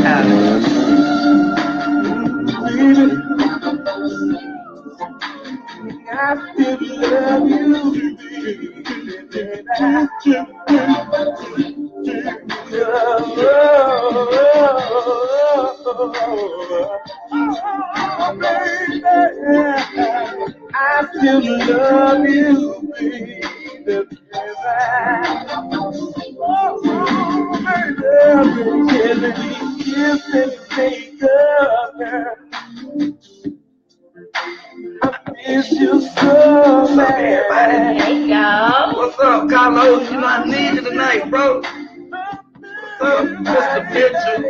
I still love you, baby. What's up, Carlos? You know I need you tonight, bro. What's up, Mr. Mitchell?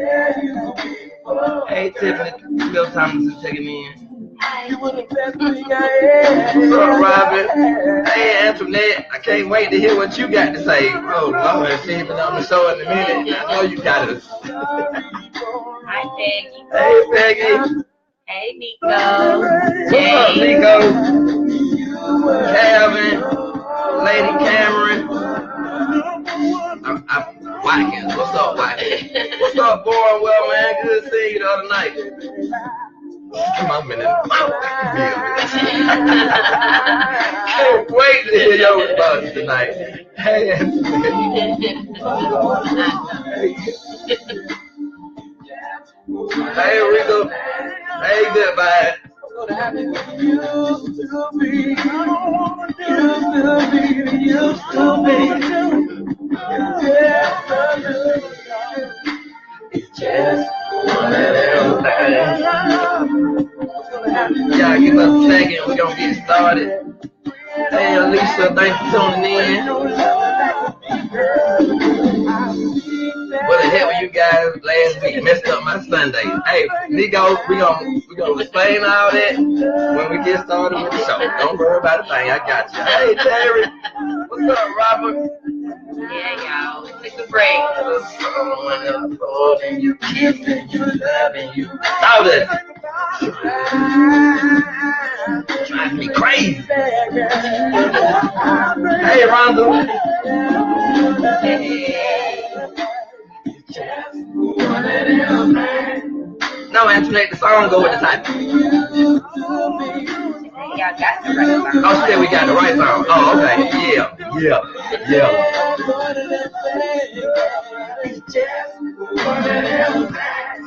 Hey, Tiffany. Bill Thomas is checking in. What's up, Robin? Hey, Antoinette. I can't wait to hear what you got to say. Oh, Lord, she's been on the show in a minute. I know you got us. Hi, Peggy. Hey, Peggy. Hey, Nico. What's up, Nico? Calvin. Lady Cameron. I'm Watkins. What's up, Watkins? What's up, boy? Well, man, good seeing you the other night. Come on, man. Can't wait to hear your response tonight. Hey, hey, Rico. Hey, goodbye. Just y'all give us a second, we're gonna get started. Hey Alicia, thanks for tuning in. What the hell were you guys last week? Messed up my Sunday. Hey, Nico, we gonna explain all that when we get started with the show. Don't worry about a thing, I got you. Hey Terry, what's up, Robert? Yeah, y'all. Take a break. You kissing, you loving, you all that. Drives me crazy. Hey, Rhonda. No, Antoinette, the song go with the title. Y'all got the right song. Oh, shit, we got the right song. Oh, okay. Yeah.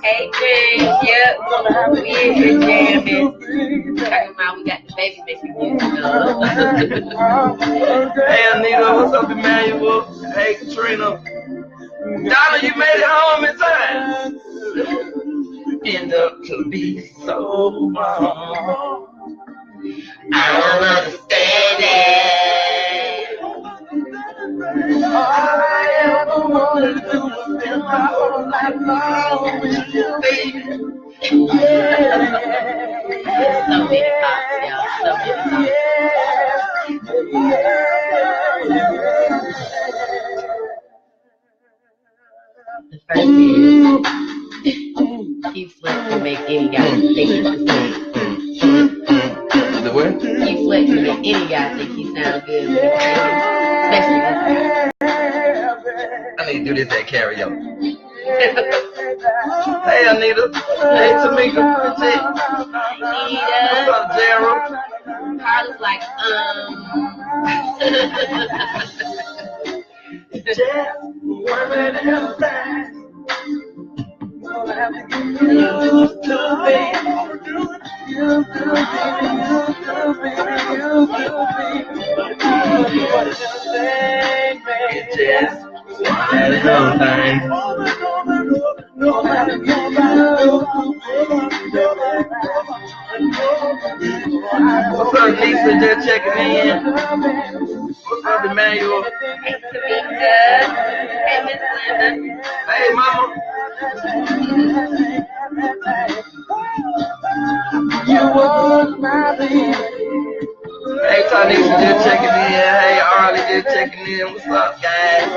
Hey, Jay. Yep. We in here jamming. Talking about we got the baby making music. Hey, Anita. What's up, Emmanuel? Hey, Katrina. Donna, you made it home in time. End up to be so wrong. I don't understand it. All I ever wanted to do was spend my whole life long with you, baby. So many pops, y'all. So many pops. The first is Keith Sweat to make any guy think he's the same. The what? Keith Sweat to make any guy think he sounds good. Especially this guy. I need to do this at karaoke. Hey, Anita. Hey, Tamika. What's up, Gerald? Carla's like, Just one little time. What's up, Lisa? Just checking in. What's up, Emmanuel? hey, Tamika. Hey, Miss Linda. Hey, Mama. You was my baby. Hey, Tanisha just checking in. Hey, Arlie just checking in. What's up, guys?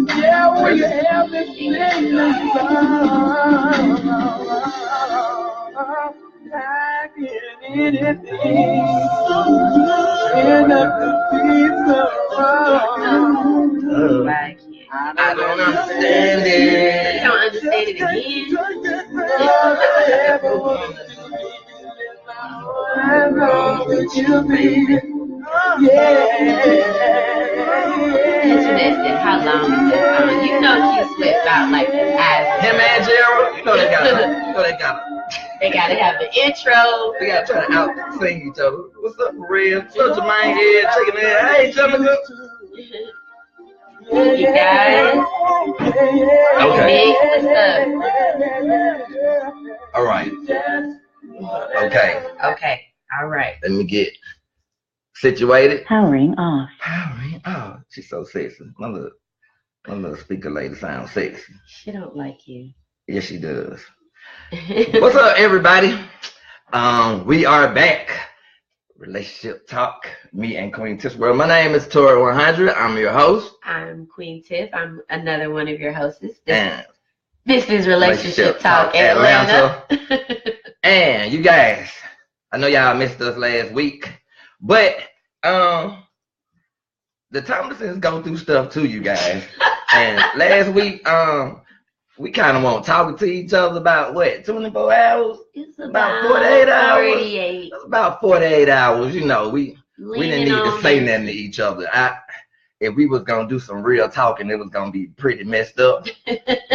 Yeah, will you help me sing I get anything enough to be so I don't understand it. You don't understand it again. I know that you be. Interesting. How long is this song? You know he sweats out like an ass. Him and Gerald, you know they gotta. They gotta have the intro. We gotta try to out sing each other. What's up, Red? What's up, Jermaine Head? Checking in. Hey, Jamaica. You guys. Okay. Big, what's up? All right. Okay. Okay. All right. Let me get situated. Powering off. Powering off. She's so sexy. My little speaker lady sounds sexy. She don't like you. Yes, she does. What's up, everybody? We are back. Relationship Talk. Me and Queen Tiff. Well, my name is Tori 100. I'm your host. I'm Queen Tiff. I'm another one of your hosts. And This is Relationship Talk Atlanta. And you guys, I know y'all missed us last week, but the Thomasons go through stuff too, you guys. And last week, we kind of won't talk to each other about what, 24 hours? It's about 48 hours. 48. It's about 48 hours. You know, we didn't need to say it. nothing to each other. If we was gonna do some real talking, it was gonna be pretty messed up.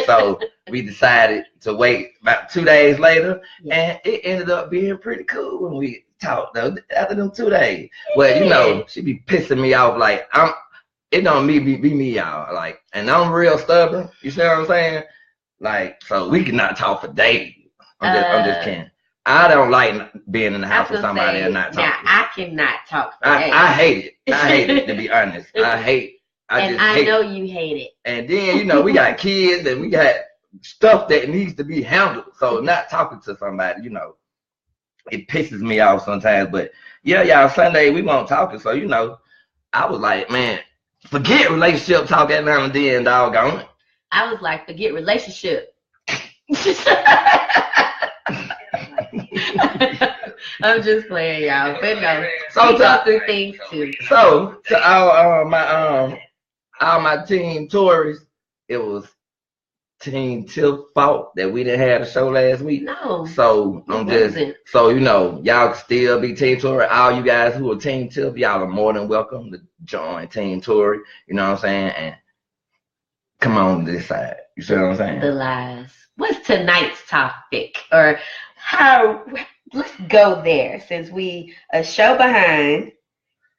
So we decided to wait about 2 days later, and it ended up being pretty cool when we talked though. After them 2 days, well, you know, she be pissing me off like it don't be me, y'all. Like, and I'm real stubborn. You see what I'm saying? Like, so we cannot talk for days. I'm just kidding. I don't like being in the house with somebody and not talking. Now, I cannot talk for days. I hate it. I hate it, to be honest. I know you hate it. And then, you know, we got kids and we got stuff that needs to be handled. So not talking to somebody, you know, it pisses me off sometimes. But yeah, y'all, Sunday we won't talking. So, you know, I was like, man, forget Relationship Talk Atlanta then, doggone it. I was like, forget relationship. I'm just playing, y'all. But no, so we go through things too. So to all my team Tories, it was Team Tiff fault that we didn't have a show last week. No. So so you know, y'all can still be Team Tory. All you guys who are Team Tiff, y'all are more than welcome to join Team Tory. You know what I'm saying? And come on this side. You see what I'm saying? The lies. What's tonight's topic? Or how? Let's go there since we a show behind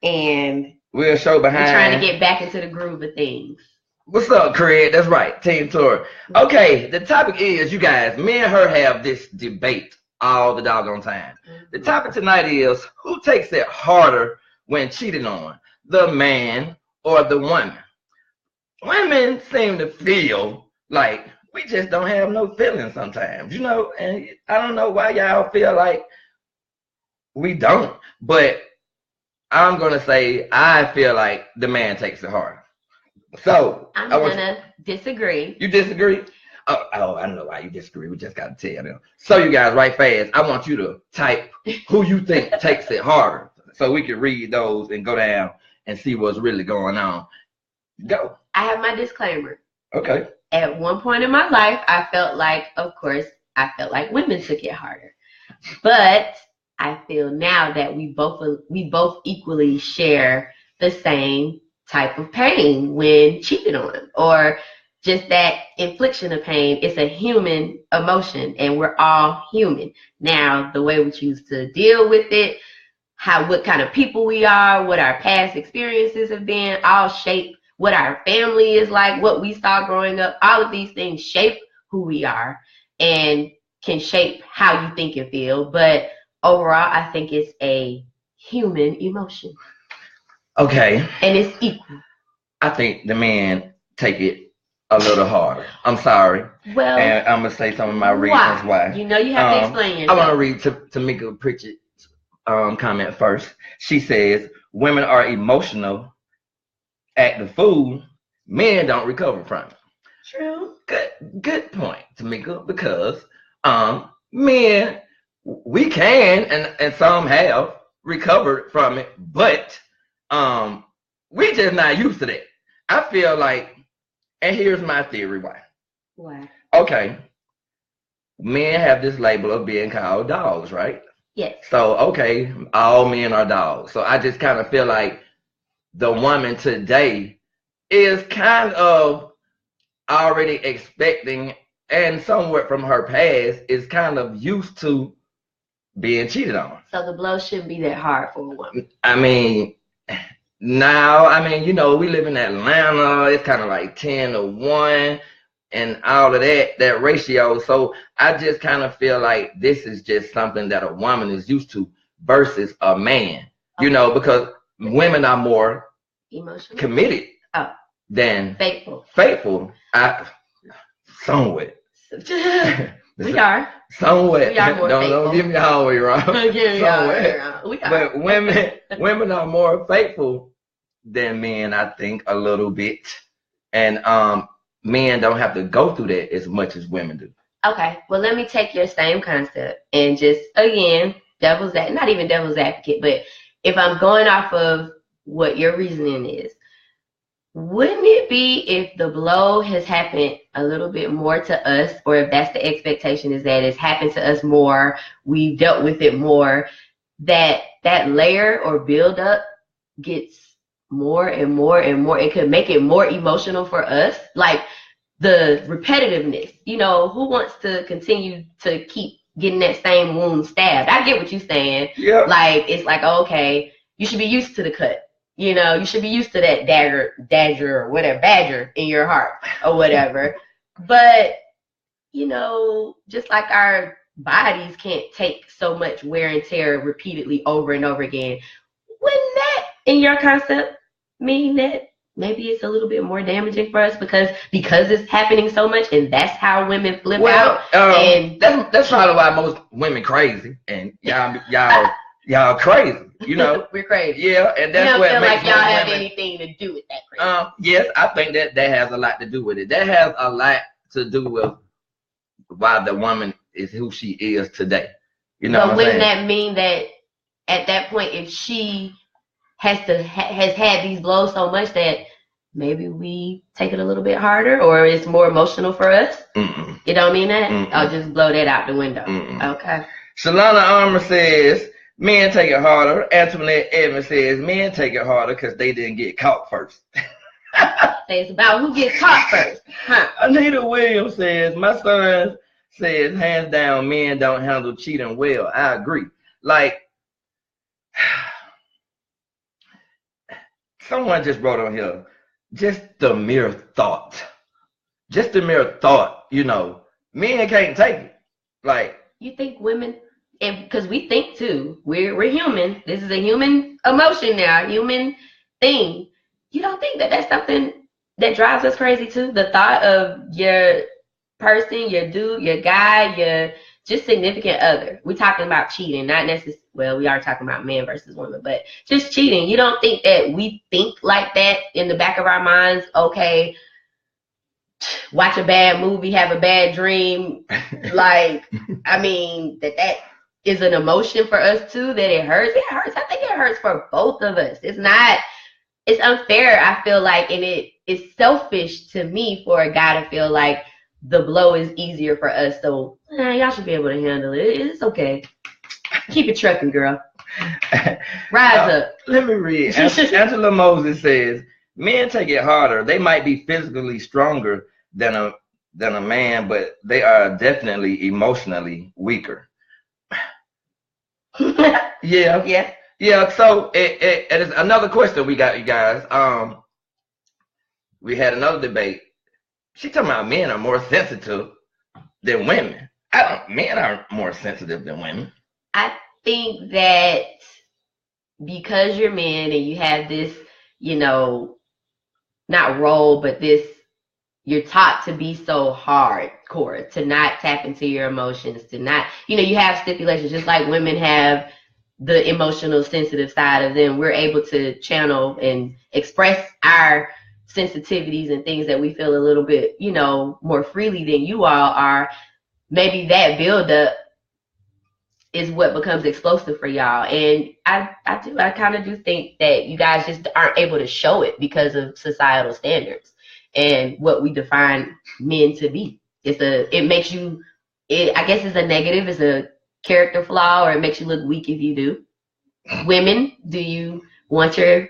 and we're a show behind. We're trying to get back into the groove of things. What's up, Craig? That's right, Team Tory. Okay, the topic is, you guys, me and her have this debate all the doggone time. The topic tonight is, who takes it harder when cheated on, the man or the woman? Women seem to feel like we just don't have no feelings sometimes, you know, and I don't know why y'all feel like we don't, but I'm going to say I feel like the man takes it harder. So I'm going to disagree. You disagree? Oh, I know why you disagree. We just got to tell them. So you guys, right fast, I want you to type who you think takes it harder so we can read those and go down and see what's really going on. Go. I have my disclaimer. Okay. At one point in my life, I felt like women took it harder. But I feel now that we both equally share the same type of pain when cheated on, or just that infliction of pain. It's a human emotion, and we're all human. Now, the way we choose to deal with it, what kind of people we are, what our past experiences have been, all shape what our family is like, what we saw growing up. All of these things shape who we are and can shape how you think and feel. But overall, I think it's a human emotion. Okay. And it's equal. I think the men take it a little harder. I'm sorry. Well, and I'm going to say some of my reasons why. You know you have to explain yourself. I want to read Tamika Pritchett's comment first. She says, women are emotional at the fool, men don't recover from it. True. Good point, Tamika, because men, we can and some have recovered from it, but we just not used to that. I feel like And here's my theory why. Why? Okay, men have this label of being called dogs, right? Yes. So, okay, all men are dogs. So I just kind of feel like the woman today is kind of already expecting, and somewhat from her past is kind of used to being cheated on. So the blow shouldn't be that hard for a woman. I mean, now, I mean, you know, we live in Atlanta. It's kind of like 10-1 and all of that ratio. So I just kind of feel like this is just something that a woman is used to versus a man, you know, because women are more emotional, committed than faithful. Somewhat. We are. Somewhat. We are more don't give me all the way wrong. We are. But women are more faithful than men, I think, a little bit. And men don't have to go through that as much as women do. Okay. Well, let me take your same concept and just, again, not even devil's advocate, but if I'm going off of what your reasoning is, wouldn't it be if the blow has happened a little bit more to us, or if that's the expectation, is that it's happened to us more, we've dealt with it more, that layer or build up gets more and more and more? It could make it more emotional for us, like the repetitiveness. You know, who wants to continue to keep getting that same wound stabbed? I get what you're saying. Yeah. Like, it's like, okay, you should be used to the cut. You know, you should be used to that badger in your heart or whatever. But, you know, just like our bodies can't take so much wear and tear repeatedly over and over again, wouldn't that, in your concept, mean that maybe it's a little bit more damaging for us because it's happening so much, and that's how women flip out? And that's probably why most women crazy, and y'all crazy. You know, we're crazy. Yeah, and that's what makes like y'all have anything to do with that crazy. Yes, I think that has a lot to do with it. That has a lot to do with why the woman is who she is today. You know, but wouldn't that mean that at that point, if she has had these blows so much, that maybe we take it a little bit harder, or it's more emotional for us? Mm-mm. You don't mean that? Mm-mm. I'll just blow that out the window. Mm-mm. Okay. Shalana Armour says, men take it harder. Antoinette Edmonds says, men take it harder because they didn't get caught first. It's about who gets caught first. Huh? Anita Williams says, my son says, hands down, men don't handle cheating well. I agree. Like, someone just wrote on here, just the mere thought, you know, men can't take it. Like, you think women, and because we think too, we're human. This is a human emotion now, human thing. You don't think that that's something that drives us crazy too? The thought of your person, your dude, your guy, your just significant other. We're talking about cheating, not necessarily. Well, we are talking about man versus woman, but just cheating. You don't think that we think like that in the back of our minds? Okay, watch a bad movie, have a bad dream. Like, I mean, that is an emotion for us too, that it hurts. It hurts. I think it hurts for both of us. It's unfair, I feel like, and it's selfish to me for a guy to feel like the blow is easier for us. So y'all should be able to handle it. It's okay. Keep it trucking, girl. Rise up. Let me read. Angela Moses says, men take it harder. They might be physically stronger than a man, but they are definitely emotionally weaker. Yeah. So it is another question we got, you guys. We had another debate. She talking about men are more sensitive than women. Men are more sensitive than women. I think that because you're men and you have this, you know, not role, but this, you're taught to be so hardcore, to not tap into your emotions, to not, you know, you have stipulations, just like women have the emotional sensitive side of them. We're able to channel and express our sensitivities and things that we feel a little bit, you know, more freely than you all are. Maybe that buildup is what becomes explosive for y'all. And I kind of do think that you guys just aren't able to show it because of societal standards. and what we define men to be. It makes you, I guess it's a negative, it's a character flaw, or it makes you look weak if you do. Women, do you want your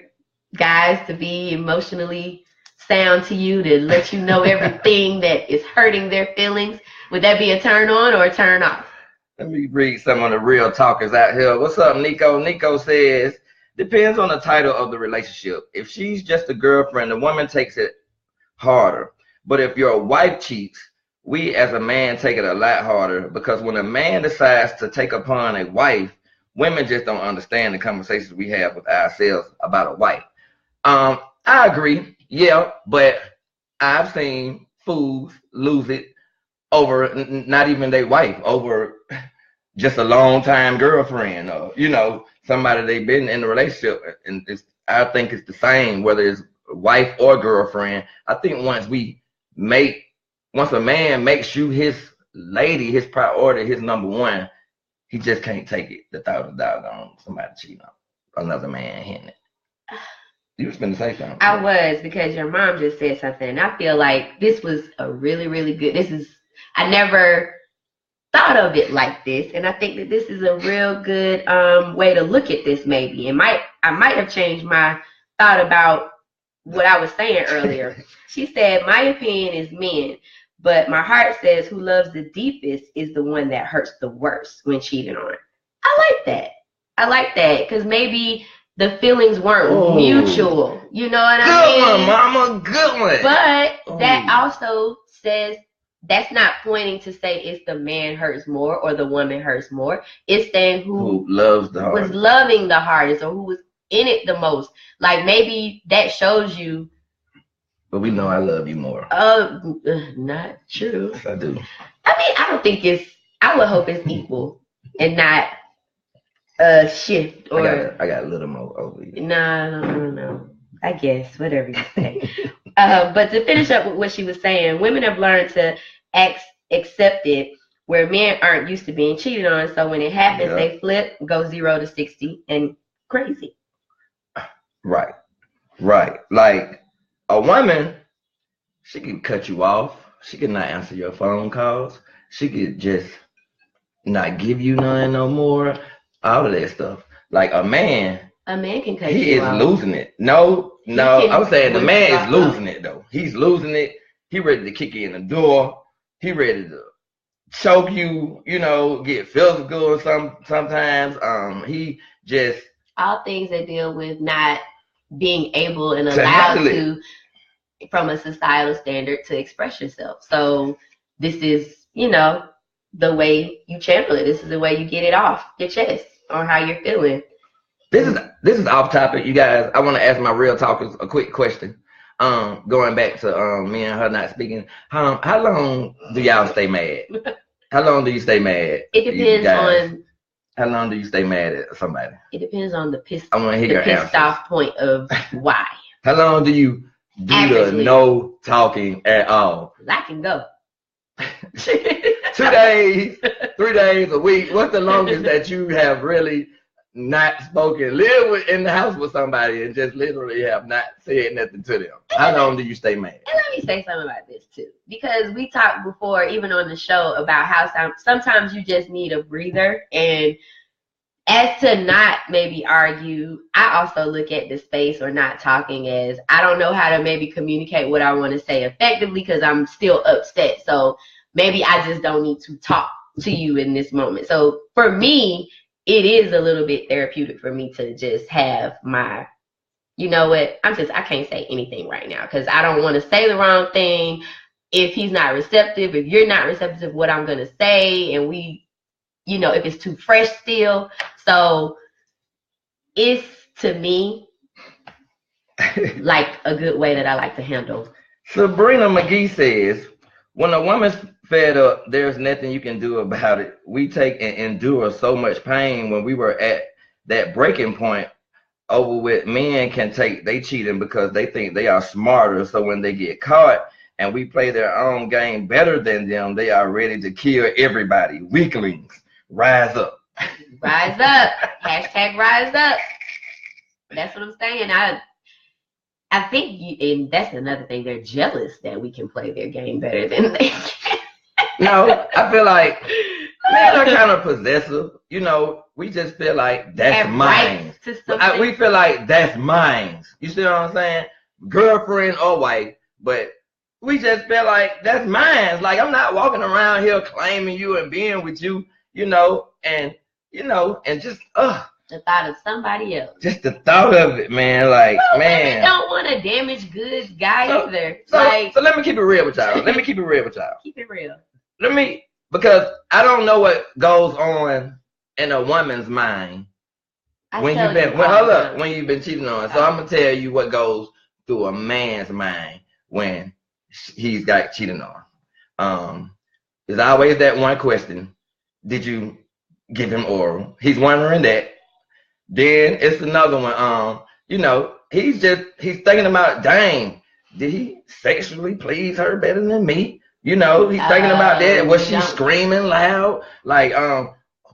guys to be emotionally sound to you, to let you know everything that is hurting their feelings? Would that be a turn on or a turn off? Let me read some of the real talkers out here. What's up, Nico? Nico says, depends on the title of the relationship. If she's just a girlfriend, the woman takes it harder. But if your wife cheats, we as a man take it a lot harder, because when a man decides to take upon a wife, women just don't understand the conversations we have with ourselves about a wife. I agree, yeah, but I've seen fools lose it over not even their wife, over just a long time girlfriend, or somebody they've been in a relationship. And I think it's the same whether it's wife or girlfriend. I think once a man makes you his lady, his priority, his number one, he just can't take it, the thought of doggone somebody cheating on another man hitting it. You was finna say something. I was, because your mom just said something, and I feel like this was a really, really good, I never thought of it like this, and I think that this is a real good way to look at this. Maybe I might have changed my thought about what I was saying earlier. She said, my opinion is men, but my heart says who loves the deepest is the one that hurts the worst when cheated on. I like that because maybe the feelings weren't mutual. You know what I mean? Good one, mama. Good one. But that also says, that's not pointing to say it's the man hurts more or the woman hurts more. It's saying who loves the hardest, was loving the hardest, or who was in it the most. Like, maybe that shows you. But we know I love you more. Not true. Yes, I do. I mean, I don't think I would hope it's equal and not shift. Or I got a little more over you. No. I guess, whatever you say. But to finish up with what she was saying, women have learned to accept it, where men aren't used to being cheated on. So when it happens, they flip, go 0 to 60, and crazy. Right. Like a woman, she can cut you off. She can not answer your phone calls. She could just not give you none no more. All of that stuff. Like a man can cut he you is off. losing it. No. I'm saying the man is losing it though. He's losing it. He ready to kick you in the door. He ready to choke you. Get physical. Sometimes. He just all things that deal with not being able and allowed to, from a societal standard, to express yourself. So this is, the way you channel it. This is the way you get it off your chest on how you're feeling. This is off topic, you guys. I want to ask my real talkers a quick question. Going back to me and her not speaking. How long do y'all stay mad? How long do you stay mad? It depends on. How long do you stay mad at somebody? It depends on the pissed off point of why. How long do you do the no talking at all? I can go. 2 days, 3 days, a week. What's the longest that you have really not spoken, live in the house with somebody and just literally have not said nothing to them? How long do you stay mad? And let me say something about this too, because we talked before, even on the show, about how sometimes you just need a breather. And as to not maybe argue, I also look at the space or not talking as I don't know how to maybe communicate what I want to say effectively because I'm still upset. So maybe I just don't need to talk to you in this moment. So for me, it is a little bit therapeutic for me to just have my, you know what, I can't say anything right now because I don't want to say the wrong thing. If he's not receptive, if you're not receptive to what I'm going to say, and we, if it's too fresh still. So it's, to me, like a good way that I like to handle. Sabrina McGee says, when a woman's fed up, there's nothing you can do about it. We take and endure so much pain. When we were at that breaking point over with, men can take they cheating because they think they are smarter. So when they get caught and we play their own game better than them, they are ready to kill everybody. Weaklings, rise up. Rise up. Hashtag rise up. That's what I'm saying. I think, and that's another thing, they're jealous that we can play their game better than they can. No, I feel like men are kind of possessive. You know, we just feel like that's mine. We feel like that's mine. You see what I'm saying? Girlfriend or wife, but we just feel like that's mine. Like, I'm not walking around here claiming you and being with you, and just the thought of somebody else. Just the thought of it, man. Like, man, we don't want a damaged goods guy either. So let me keep it real with y'all. Keep it real. Because I don't know what goes on in a woman's mind when you've been cheating on. So I'm gonna tell you what goes through a man's mind when he's got cheated on. There's always that one question: did you give him oral? He's wondering that. Then it's another one. He's thinking about, dang, did he sexually please her better than me? He's thinking about that. Was she screaming loud? Like,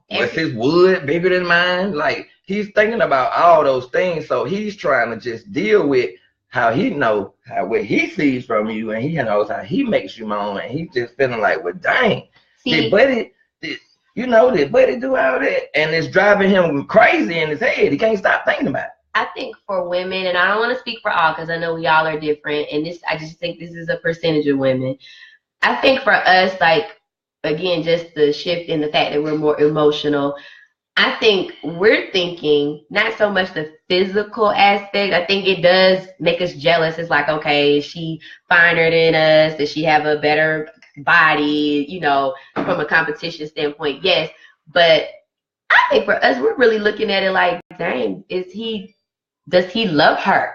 was his wood bigger than mine? Like, he's thinking about all those things. So he's trying to just deal with how he knows what he sees from you, and he knows how he makes you moan, and he's just feeling like, well, dang, did Buddy do all that? And it's driving him crazy in his head. He can't stop thinking about it. I think for women, and I don't want to speak for all because I know we all are different, and I just think this is a percentage of women. I think for us, like, again, just the shift in the fact that we're more emotional, I think we're thinking not so much the physical aspect. I think it does make us jealous. It's like, okay, is she finer than us? Does she have a better body? From a competition standpoint, yes. But I think for us, we're really looking at it like, dang, does he love her?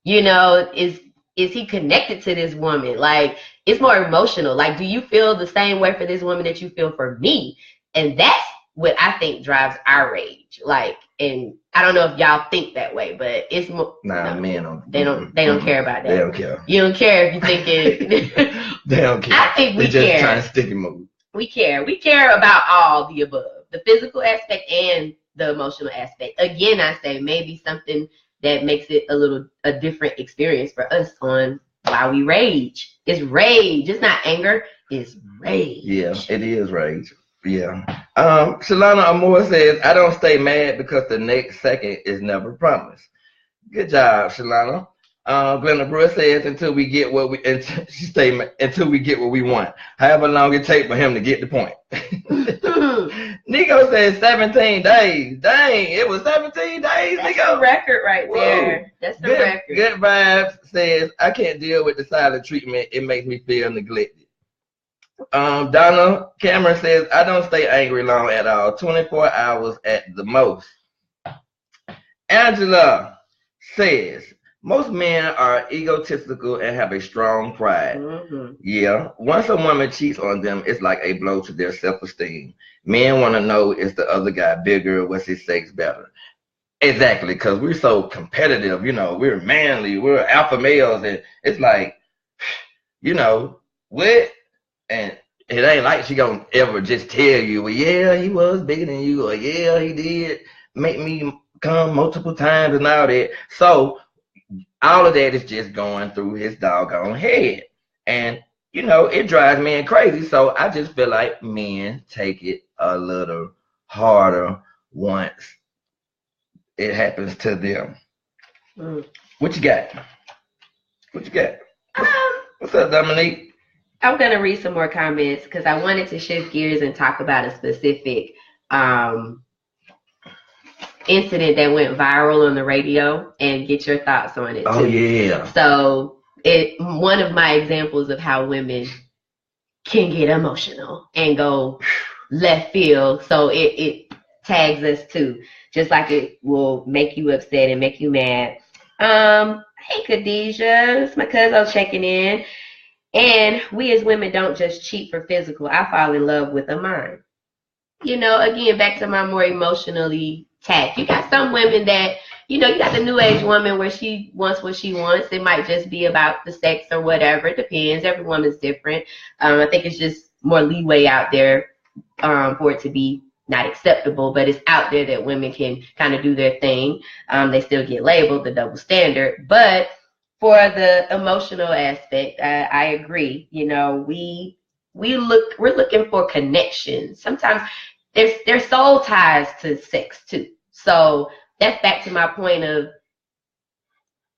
Is he connected to this woman? Like, it's more emotional. Like, do you feel the same way for this woman that you feel for me? And that's what I think drives our rage. Like, and I don't know if y'all think that way, but it's more. Men don't. They don't care about that. They don't care. You don't care if you think it. They don't care. I think we care. They're just trying to stick and move. We care. We care about all the above, the physical aspect and the emotional aspect. Again, I say maybe something that makes it a different experience for us on why we rage. It's rage. It's not anger. It's rage. Yeah, it is rage. Yeah. Shalana Amore says, I don't stay mad because the next second is never promised. Good job, Shalana. Glenda Brewer says, until we get what we want. However long it takes for him to get the point. Nico says 17 days. Dang, it was 17 days, That's Nico. The record right there. That's the record. Good Vibes says, I can't deal with the silent treatment. It makes me feel neglected. Donna Cameron says, I don't stay angry long at all. 24 hours at the most. Angela says, most men are egotistical and have a strong pride. Mm-hmm. Yeah. Once a woman cheats on them, it's like a blow to their self-esteem. Men want to know, is the other guy bigger? Was his sex better? Exactly, because we're so competitive. We're manly. We're alpha males. And it's like, what? And it ain't like she gonna ever just tell you, well, yeah, he was bigger than you, or yeah, he did make me come multiple times and all that. So all of that is just going through his doggone head. And, it drives men crazy. So I just feel like men take it a little harder once it happens to them. What you got? What's up, Dominique? I'm going to read some more comments because I wanted to shift gears and talk about a specific incident that went viral on the radio and get your thoughts on it. Oh, yeah. So one of my examples of how women can get emotional and go left field. So it tags us too, just like it will make you upset and make you mad. Hey, Khadijah, it's my cousin checking in. And we as women don't just cheat for physical. I fall in love with a mind. Again, back to my more emotionally tact. You got some women that, you got the new age woman where she wants what she wants. It might just be about the sex or whatever. It depends. Every woman's different. I think it's just more leeway out there for it to be not acceptable, but it's out there that women can kind of do their thing. They still get labeled the double standard. But for the emotional aspect, I agree. You know, we're looking for connection. Sometimes there's soul ties to sex too. So that's back to my point of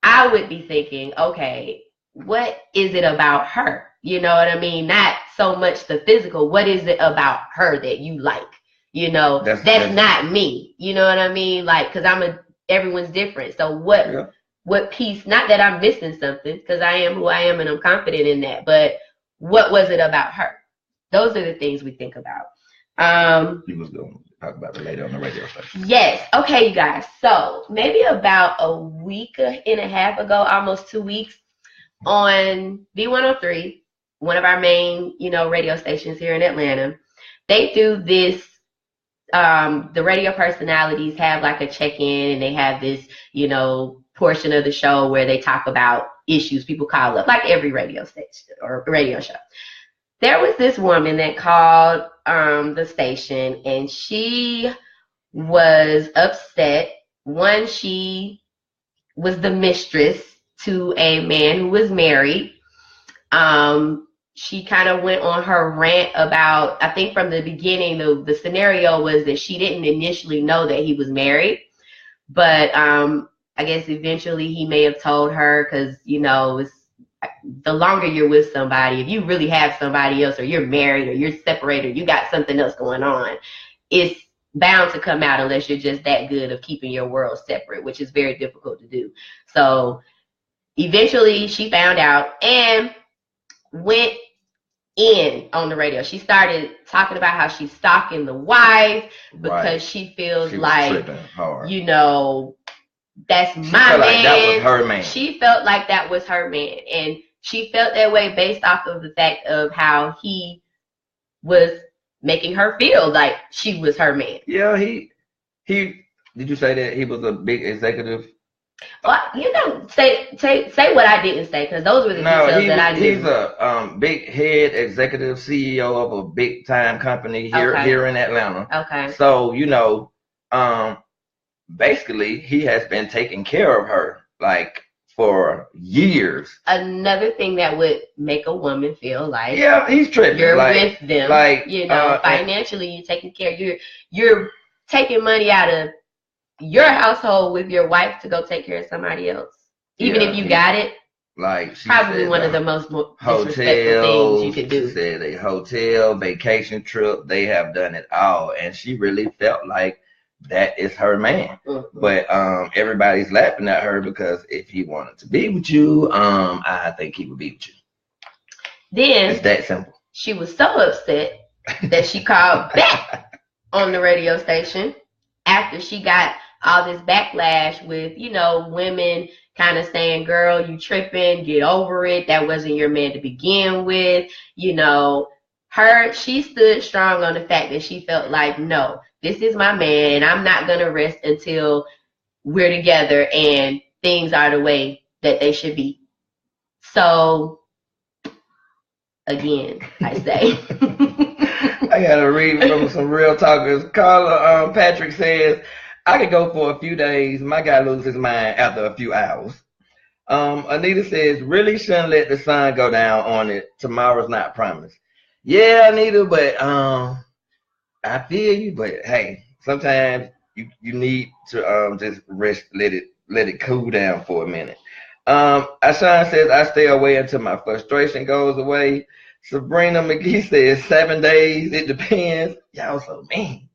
I would be thinking, okay, what is it about her? You know what I mean? Not so much the physical. What is it about her that you like? You know, that's not me. You know what I mean? Like, because everyone's different. So what piece? Not that I'm missing something, because I am who I am and I'm confident in that. But what was it about her? Those are the things we think about. You was going to talk about it later on the radio station. Yes. Okay, you guys. So maybe about a week and a half ago, almost 2 weeks, on B103, one of our main, radio stations here in Atlanta, they do this. The radio personalities have like a check-in, and they have this, portion of the show where they talk about issues. People call up, like every radio station or radio show. There was this woman that called the station, and she was upset. One, she was the mistress to a man who was married. She kind of went on her rant about, I think from the beginning, the scenario was that she didn't initially know that he was married. But I guess eventually he may have told her, because, the longer you're with somebody, if you really have somebody else, or you're married, or you're separated, or you got something else going on, it's bound to come out unless you're just that good of keeping your world separate, which is very difficult to do. So eventually she found out and went in on the radio. She started talking about how she's stalking the wife because she feels like, that's my man. Like that was her man. She felt like that was her man. And she felt that way based off of the fact of how he was making her feel like she was her man. Yeah, he did you say that he was a big executive? Well, say what I didn't say, because those were the details that I knew. He's a big head executive CEO of a big time company here in Atlanta. Okay. So, basically he has been taking care of her like for years. Another thing that would make a woman feel like he's tripping. You're like, with them. Like financially you're taking care. You're taking money out of your household with your wife to go take care of somebody else. Even if you got it. Like probably said, one of the most disrespectful things you could do. She said a hotel, vacation trip, they have done it all. And she really felt like that is her man. Mm-hmm. But everybody's laughing at her because if he wanted to be with you, I think he would be with you. Then it's that simple. She was so upset that she called back on the radio station after she got all this backlash with, women kind of saying, girl, you tripping, get over it. That wasn't your man to begin with. She stood strong on the fact that she felt like, no, this is my man, and I'm not going to rest until we're together and things are the way that they should be. So, again, I say. I got to read from some real talkers. Carla Patrick says, I could go for a few days. My guy loses his mind after a few hours. Anita says, really shouldn't let the sun go down on it. Tomorrow's not promised. Yeah, Anita, but I feel you, but hey, sometimes you need to just rest, let it cool down for a minute. Ashan says, I stay away until my frustration goes away. Sabrina McGee says 7 days, it depends. Y'all so mean.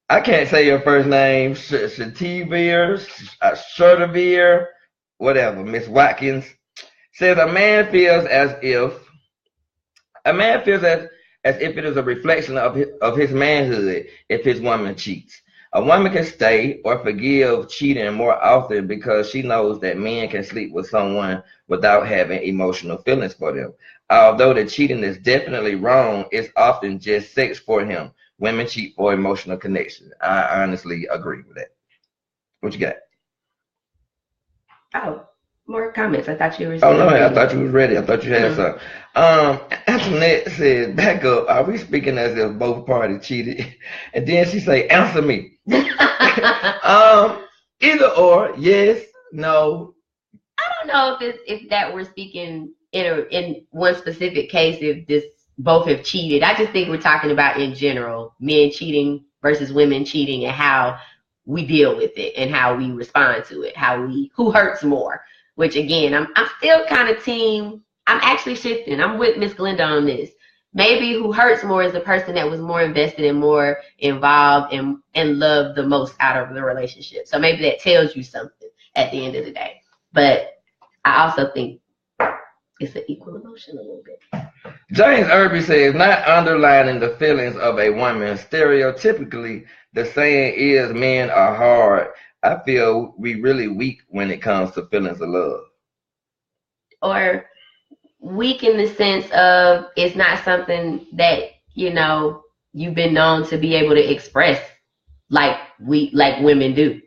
I can't say your first name. Shertavir, whatever. Miss Watkins says a man feels as if it is a reflection of his manhood if his woman cheats. A woman can stay or forgive cheating more often because she knows that men can sleep with someone without having emotional feelings for them. Although the cheating is definitely wrong, it's often just sex for him. Women cheat for emotional connection. I honestly agree with that. What you got? Oh, more comments. I thought you were. Oh no, I thought you was ready. I thought you had some. Antoinette said, "Back up. Are we speaking as if both parties cheated?" And then she say, "Answer me." Either or, yes. No. I don't know if that we're speaking in one specific case, if this both have cheated. I just think we're talking about in general, men cheating versus women cheating and how we deal with it and how we respond to it, who hurts more. Which again, I'm still kind of team. I'm actually shifting. I'm with Miss Glenda on this. Maybe who hurts more is the person that was more invested and more involved and loved the most out of the relationship. So maybe that tells you something at the end of the day. But I also think it's an equal emotion a little bit. James Irby says, not underlining the feelings of a woman. Stereotypically, the saying is men are hard. I feel we really weak when it comes to feelings of love. Or weak in the sense of it's not something that, you've been known to be able to express like women do.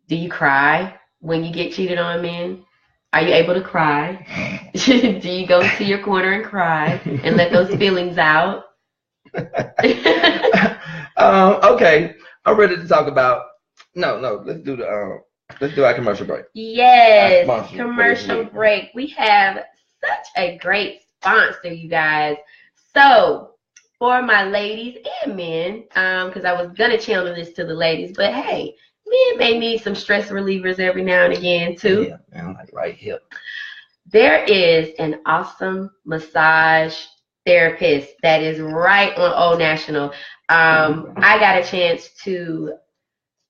Do you cry when you get cheated on, men? Are you able to cry? Do you go to your corner and cry and let those feelings out? Okay, I'm ready to talk about. No, let's do our commercial break. Yes, commercial break. We have such a great sponsor, you guys. So for my ladies and men, because I was gonna channel this to the ladies, but hey, men may need some stress relievers every now and again too. Yeah, man, like right here. There is an awesome massage therapist that is right on Old National. I got a chance to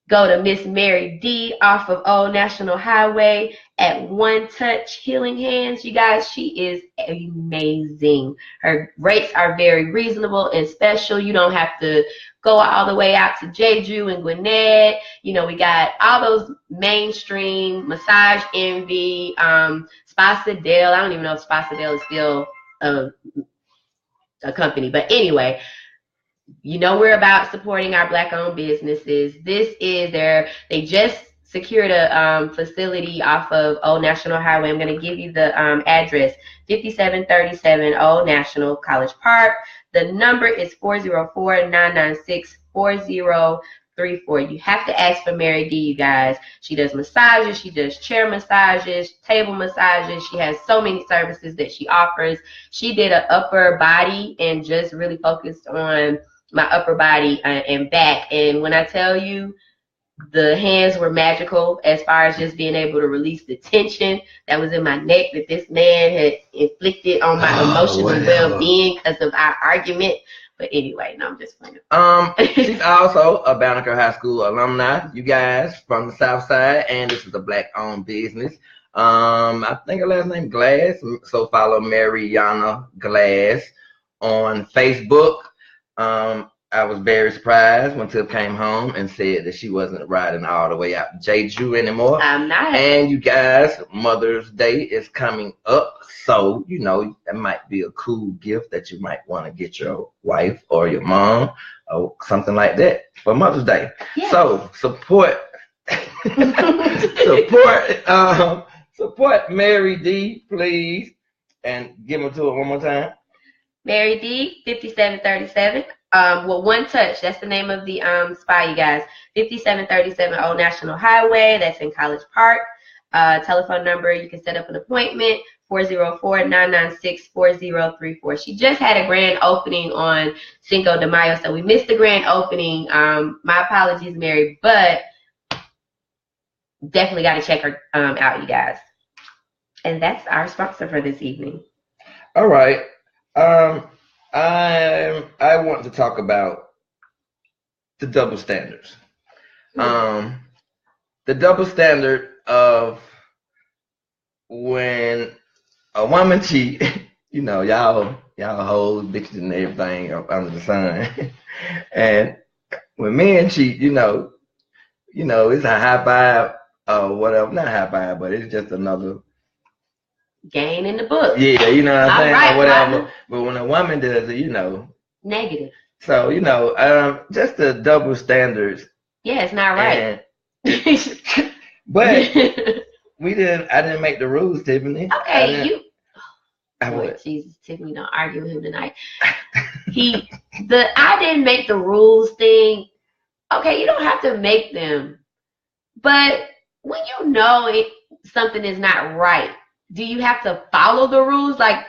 go to Miss Mary D off of Old National Highway at One Touch Healing Hands. You guys, she is amazing. Her rates are very reasonable and special. You don't have to go all the way out to Jeju and Gwinnett. We got all those mainstream Massage Envy, Spasadale. I don't even know if Spasadale is still a company, but anyway. We're about supporting our Black-owned businesses. They just secured a facility off of Old National Highway. I'm going to give you the address, 5737 Old National College Park. The number is 404-996-4034. You have to ask for Mary D, you guys. She does massages. She does chair massages, table massages. She has so many services that she offers. She did an upper body and just really focused on my upper body and back. And when I tell you, the hands were magical as far as just being able to release the tension that was in my neck that this man had inflicted on my emotional well-being because of our argument. But anyway, no, I'm just playing. She's also a Banneker High School alumni, you guys, from the South Side, and this is a Black-owned business. I think her last name Glass, so follow Mariana Glass on Facebook. I was very surprised when Tip came home and said that she wasn't riding all the way out to Jeju anymore. I'm not. And you guys, Mother's Day is coming up. So, that might be a cool gift that you might want to get your wife or your mom or something like that for Mother's Day. Yeah. So support Mary D, please. And give them to her one more time. Mary D, 5737. One Touch, that's the name of the spa, you guys. 5737 Old National Highway, that's in College Park. Telephone number, you can set up an appointment, 404-996-4034. She just had a grand opening on Cinco de Mayo, so we missed the grand opening. My apologies, Mary, but definitely got to check her out, you guys. And that's our sponsor for this evening. All right. I want to talk about the double standards. The double standard of when a woman cheat, y'all hoes, bitches and everything under the sun. And when men cheat, it's a high five or whatever. Not high five, but it's just another gain in the book. Yeah, you know what I'm saying? Right, or whatever. Right. But when a woman does it, negative. So, just the double standards. Yeah, it's not right. But I didn't make the rules, Tiffany. Okay, Jesus, Tiffany, don't argue with him tonight. I didn't make the rules thing. Okay, you don't have to make them. But when you know something is not right, do you have to follow the rules? Like,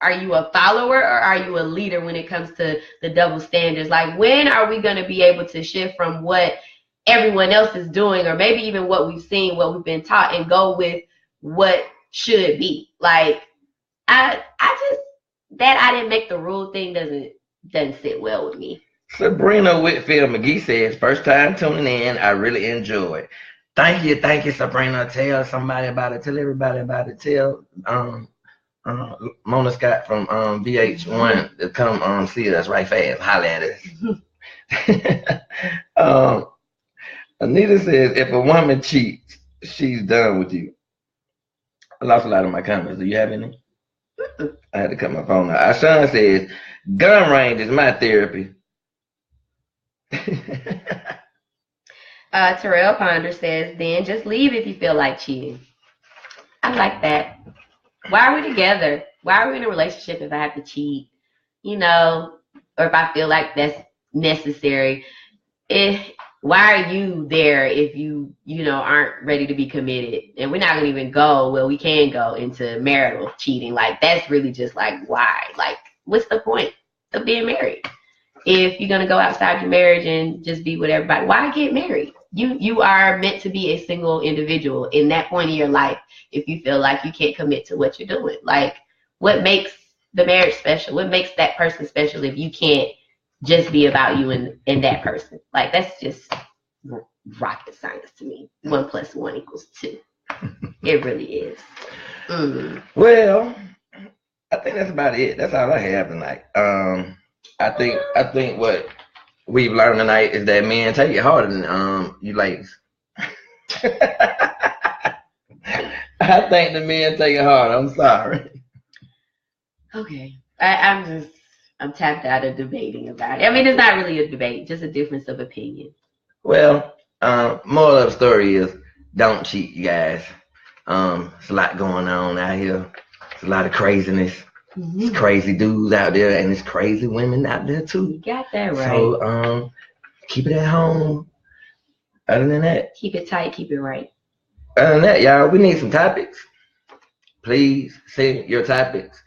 are you a follower or are you a leader when it comes to the double standards? Like, when are we going to be able to shift from what everyone else is doing, or maybe even what we've seen, what we've been taught, and go with what should be? Like, I just, that I didn't make the rule thing doesn't sit well with me. Sabrina Whitfield McGee says, first time tuning in, I really enjoyed. Thank you, Sabrina. Tell somebody about it. Tell everybody about it. Tell Mona Scott from VH1 to come see us right fast. Holla at us. Anita says, if a woman cheats, she's done with you. I lost a lot of my comments. Do you have any? I had to cut my phone out. Ashan says, gun range is my therapy. Terrell Ponder says, then just leave if you feel like cheating. I like that. Why are we together? Why are we in a relationship if I have to cheat? You know, or if I feel like that's necessary. Why are you there if you aren't ready to be committed? And we're not gonna even go, well, we can go into marital cheating. Like, that's really just like, why? Like, what's the point of being married? If you're gonna go outside your marriage and just be with everybody, why get married? You are meant to be a single individual in that point in your life. If you feel like you can't commit to what you're doing, like, what makes the marriage special? What makes that person special if you can't just be about you and that person? Like, that's just rocket science to me. 1 + 1 = 2. It really is. Well, I think that's about it. That's all I have tonight. I think what we've learned tonight is that men take it harder than you ladies. I think the men take it hard. I'm sorry. Okay. I'm tapped out of debating about it. I mean, it's not really a debate, just a difference of opinion. Well, moral of the story is, don't cheat, you guys. It's a lot going on out here. It's a lot of craziness. Mm-hmm. It's crazy dudes out there, and it's crazy women out there too. You got that right. So keep it at home. Other than that, keep it tight, keep it right. Other than that, y'all, we need some topics. Please send your topics.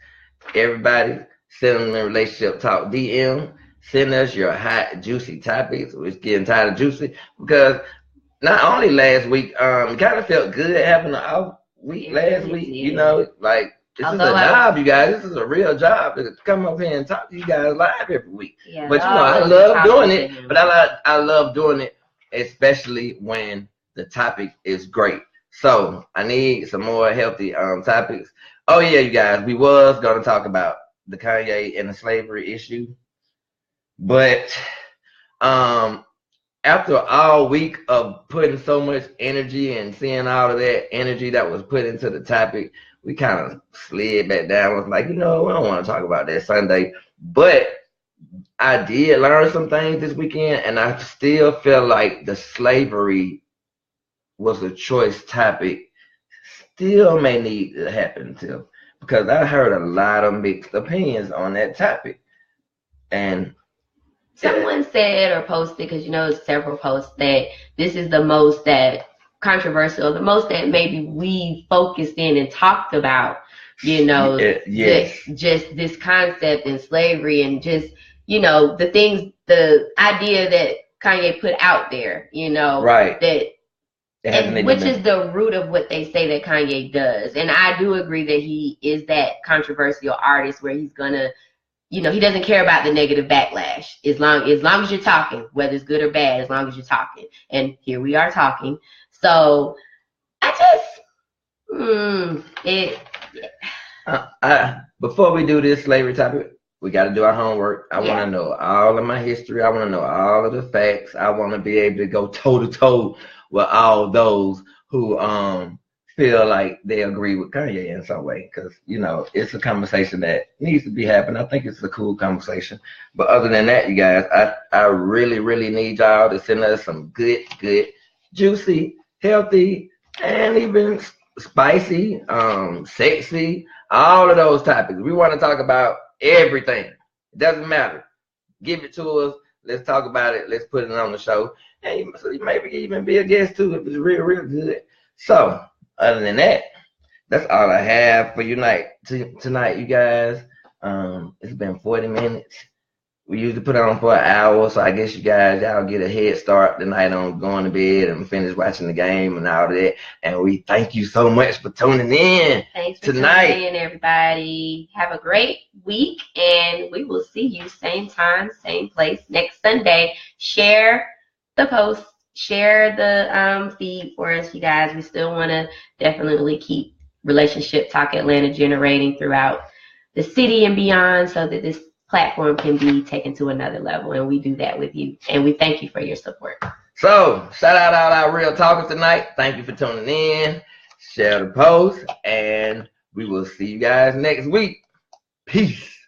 Everybody, send them the Relationship Talk DM. Send us your hot, juicy topics. We're getting tired of juicy because not only last week, it kind of felt good having an off week last week. You know, like, this is a job, you guys. This is a real job to come up here and talk to you guys live every week. Yeah, but I love doing it. But I love doing it, especially when the topic is great. So I need some more healthy topics. Oh yeah, you guys, we was gonna talk about the Kanye and the slavery issue, but after all week of putting so much energy and seeing all of that energy that was put into the topic, we kind of slid back down. Was like, we don't want to talk about that Sunday. But I did learn some things this weekend, and I still feel like the slavery was a choice topic. Still may need to happen too, because I heard a lot of mixed opinions on that topic. And someone said or posted, because several posts, that this is the most that controversial, the most that maybe we focused in and talked about, yes. Just this concept and slavery and just, the things, the idea that Kanye put out there, right. that, and which is the root of what they say that Kanye does. And I do agree that he is that controversial artist where he's gonna, he doesn't care about the negative backlash as long as you're talking, whether it's good or bad, as long as you're talking. And here we are talking. So I just before we do this slavery topic, we got to do our homework. I want to know all of my history. I want to know all of the facts. I want to be able to go toe to toe with all those who feel like they agree with Kanye in some way, because it's a conversation that needs to be happening. I think it's a cool conversation. But other than that, you guys, I really, really need y'all to send us some good, juicy, healthy, and even spicy, sexy, all of those topics. We want to talk about everything. It doesn't matter. Give it to us. Let's talk about it. Let's put it on the show. And you maybe even be a guest too if it's real, real good. So, other than that, that's all I have for you tonight, you guys. It's been 40 minutes. We usually put it on for an hour, so I guess y'all get a head start tonight on going to bed and finish watching the game and all that. And we thank you so much for tuning in. Thanks for tonight. tuning in, everybody. Have a great week, and we will see you same time, same place next Sunday. Share the post, share the feed for us, you guys. We still want to definitely keep Relationship Talk Atlanta generating throughout the city and beyond, so that this platform can be taken to another level, and we do that with you, and we thank you for your support. So shout out all our real talkers tonight. Thank you for tuning in. Share the post, and we will see you guys next week. Peace.